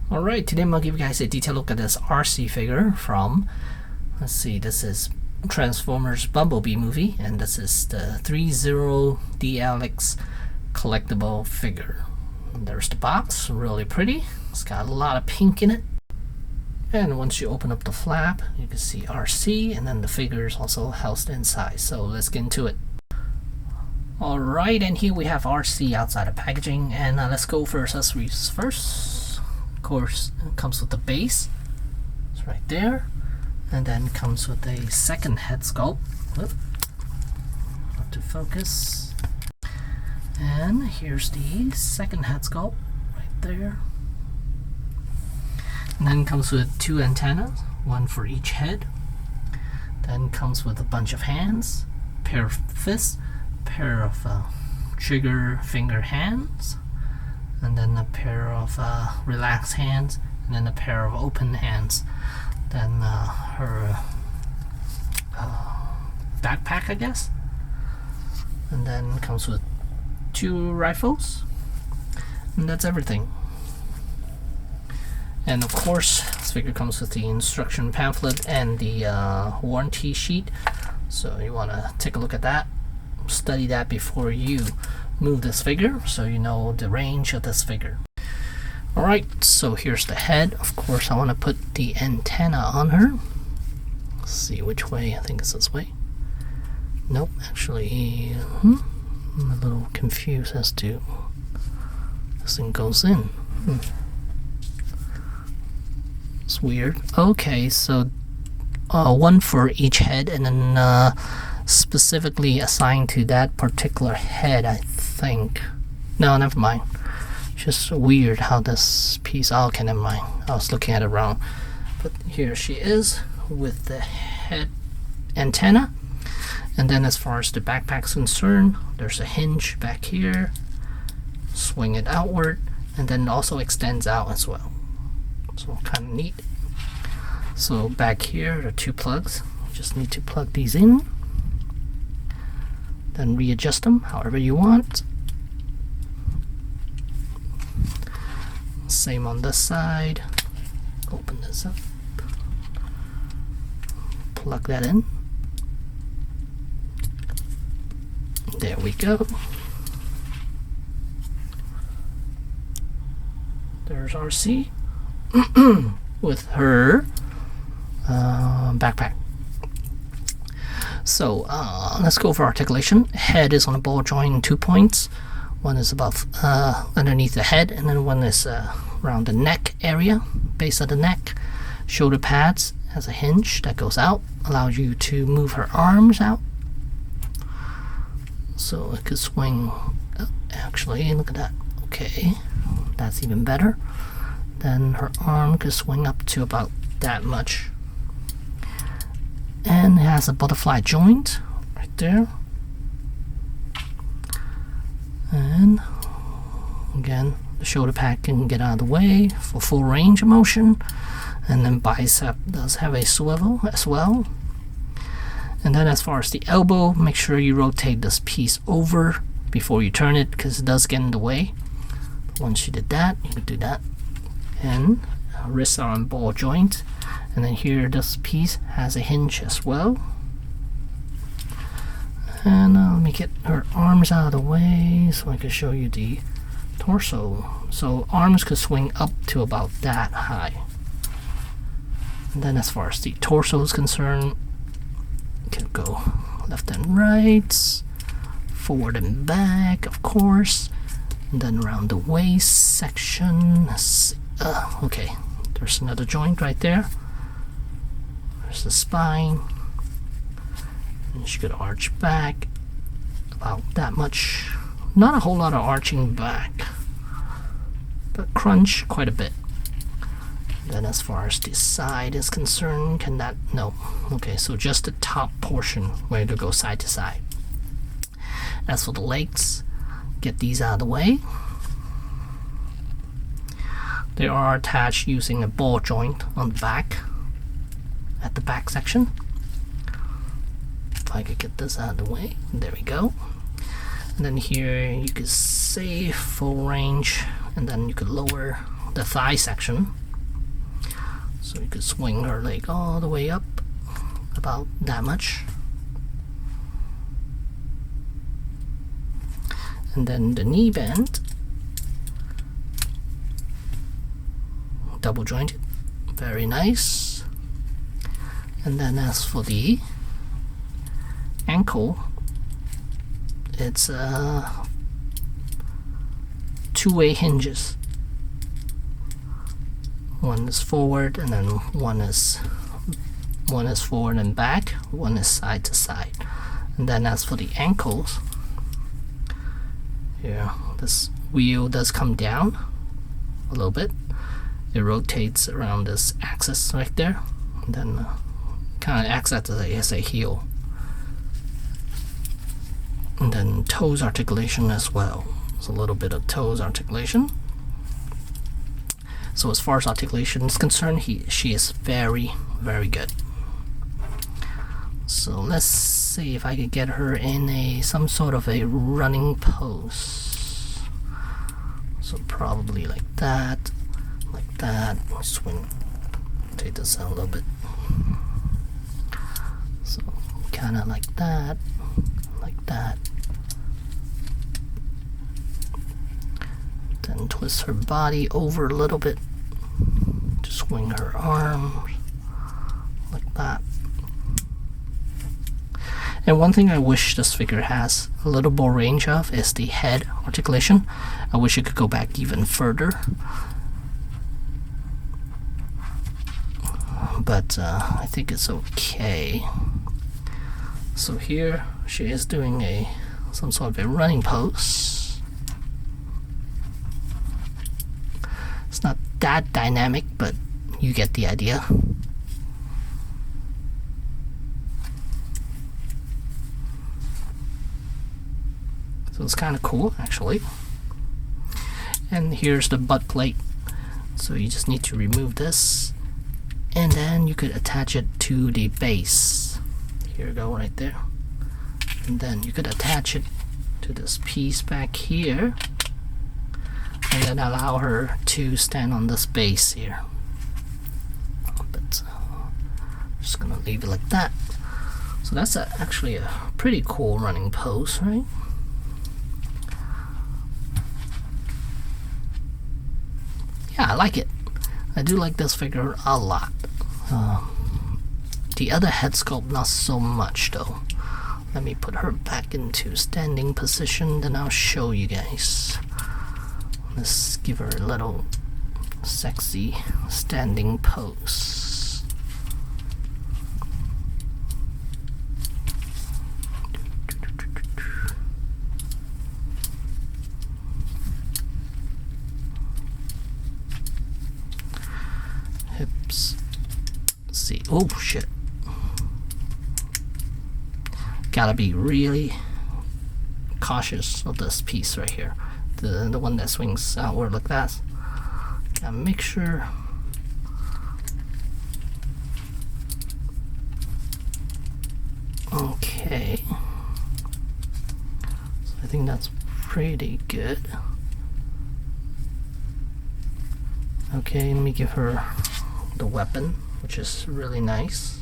Alright, today I'm going to give you guys a detailed look at this Arcee figure from, let's see, this is Transformers Bumblebee movie, and this is the Threezero DLX collectible figure. And there's the box, really pretty. It's got a lot of pink in it. And once you open up the flap, you can see Arcee, and then the figure is also housed inside. So let's get into it. Alright, and here we have Arcee outside of packaging, and let's go for accessories first. Of course, it comes with the base. It's right there. And then comes with a second head sculpt. Whoop. Not to focus. And here's the second head sculpt right there. And then comes with two antennas, one for each head. Then comes with a bunch of hands, pair of fists, pair of trigger finger hands, and then a pair of relaxed hands, and then a pair of open hands. Then her backpack, I guess. And then comes with two rifles, and that's everything. And of course, this figure comes with the instruction pamphlet and the warranty sheet. So you want to take a look at that, study that before you move this figure, so you know the range of this figure. Alright, so here's the head. Of course, I want to put the antenna on her. Let's see which way. I think it's this way. Nope, actually, I'm a little confused as to this thing goes in. It's weird. Okay, so one for each head, and then specifically assigned to that particular head, I think. No, never mind. Just weird how this piece. Oh, okay, never mind. I was looking at it wrong. But here she is with the head antenna. And then as far as the backpack's concerned, there's a hinge back here. Swing it outward, and then it also extends out as well. So kind of neat. So back here are two plugs. You just need to plug these in. Then readjust them however you want. Same on this side. Open this up. Plug that in. There we go. There's Arcee with her backpack. So let's go for articulation. Head is on a ball joint in 2 points. One is above underneath the head, and then one is around the neck area, base of the neck. Shoulder pads has a hinge that goes out, allows you to move her arms out. So it could swing. Actually, look at that. Okay, that's even better. Then her arm could swing up to about that much. And it has a butterfly joint right there. And again, the shoulder pad can get out of the way for full range of motion. And then bicep does have a swivel as well. And then as far as the elbow, make sure you rotate this piece over before you turn it, because it does get in the way. Once you did that, you can do that. And wrists are on ball joint. And then here, this piece has a hinge as well. And let me get her arms out of the way so I can show you the torso. So arms could swing up to about that high. And then as far as the torso is concerned, you can go left and right, forward and back, of course. And then around the waist section. Okay, there's another joint right there. There's the spine. And she could arch back about that much. Not a whole lot of arching back, but crunch quite a bit. Then as far as the side is concerned, can that, no. Okay, so just the top portion where to go side to side. As for the legs, get these out of the way. They are attached using a ball joint on the back, at the back section. If I could get this out of the way, there we go. And then here you could say full range, and then you could lower the thigh section. So you could swing her leg all the way up, about that much. And then the knee bend, double jointed, very nice. And then as for the ankle, it's two-way hinges. One is forward, and then one is forward and back, one is side to side. And then as for the ankles, here this wheel does come down a little bit. It rotates around this axis right there, and then kind of acts as a heel. And then toes articulation as well. There's a little bit of toes articulation. So as far as articulation is concerned, she is very, very good. So let's see if I could get her in some sort of a running pose. So probably like that, swing, take this down a little bit. So kind of like that. Then twist her body over a little bit to swing her arms like that. And one thing I wish this figure has a little more range of is the head articulation. I wish it could go back even further. But I think it's okay. So here she is doing some sort of a running pose. It's not that dynamic, but you get the idea. So it's kind of cool, actually. And here's the butt plate. So you just need to remove this, and then you could attach it to the base. Here you go, right there. And then you could attach it to this piece back here, and then allow her to stand on this base here. But I'm just gonna leave it like that. So that's actually a pretty cool running pose, right? Yeah, I like it. I do like this figure a lot. The other head sculpt, not so much though. Let me put her back into standing position, then I'll show you guys. Let's give her a little sexy standing pose. Hips. Let's see. Oh shit. Gotta be really cautious of this piece right here. The one that swings outward like that. Gotta make sure. Okay. So I think that's pretty good. Okay, let me give her the weapon, which is really nice.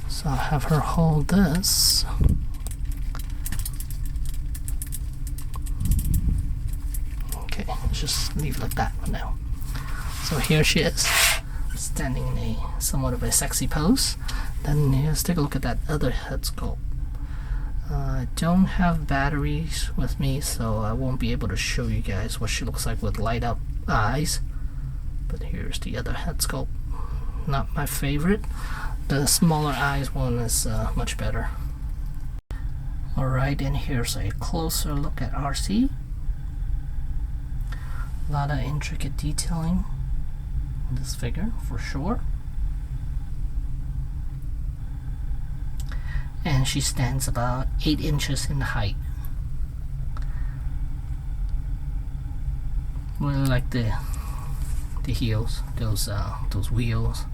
So I'll have her hold this. Okay, let's just leave it like that for now. So here she is, standing in a somewhat of a sexy pose. Then let's take a look at that other head sculpt. I don't have batteries with me, so I won't be able to show you guys what she looks like with light up eyes. But here's the other head sculpt. Not my favorite. The smaller eyes one is much better. Alright, and here's a closer look at Arcee. A lot of intricate detailing in this figure, for sure. And she stands about 8 inches in height. Really like the heels, those wheels.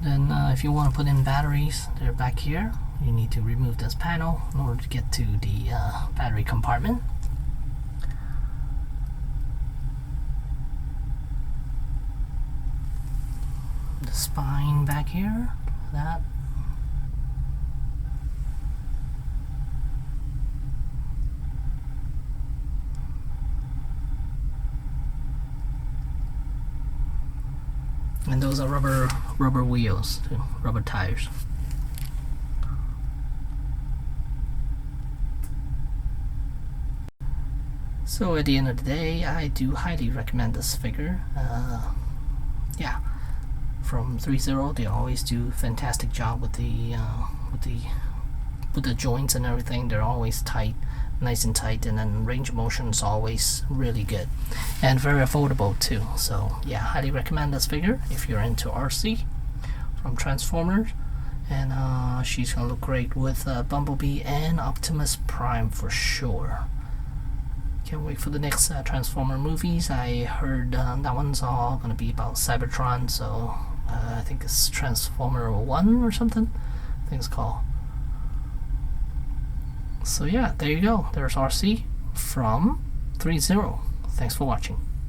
Then if you want to put in batteries, they're back here. You need to remove this panel in order to get to the battery compartment. The spine back here, that. And those are rubber wheels too, rubber tires. So at the end of the day, I do highly recommend this figure. Yeah, from Threezero, they always do a fantastic job with the joints and everything. They're always tight, nice and tight, and then range of motion is always really good and very affordable too. So yeah, highly recommend this figure if you're into Arcee from Transformers. And she's gonna look great with Bumblebee and Optimus Prime for sure. Can't wait for the next Transformer movies. I heard that one's all gonna be about Cybertron, so I think it's Transformer 1 or something, I think it's called. So yeah, there you go. There's Arcee from Threezero. Thanks for watching.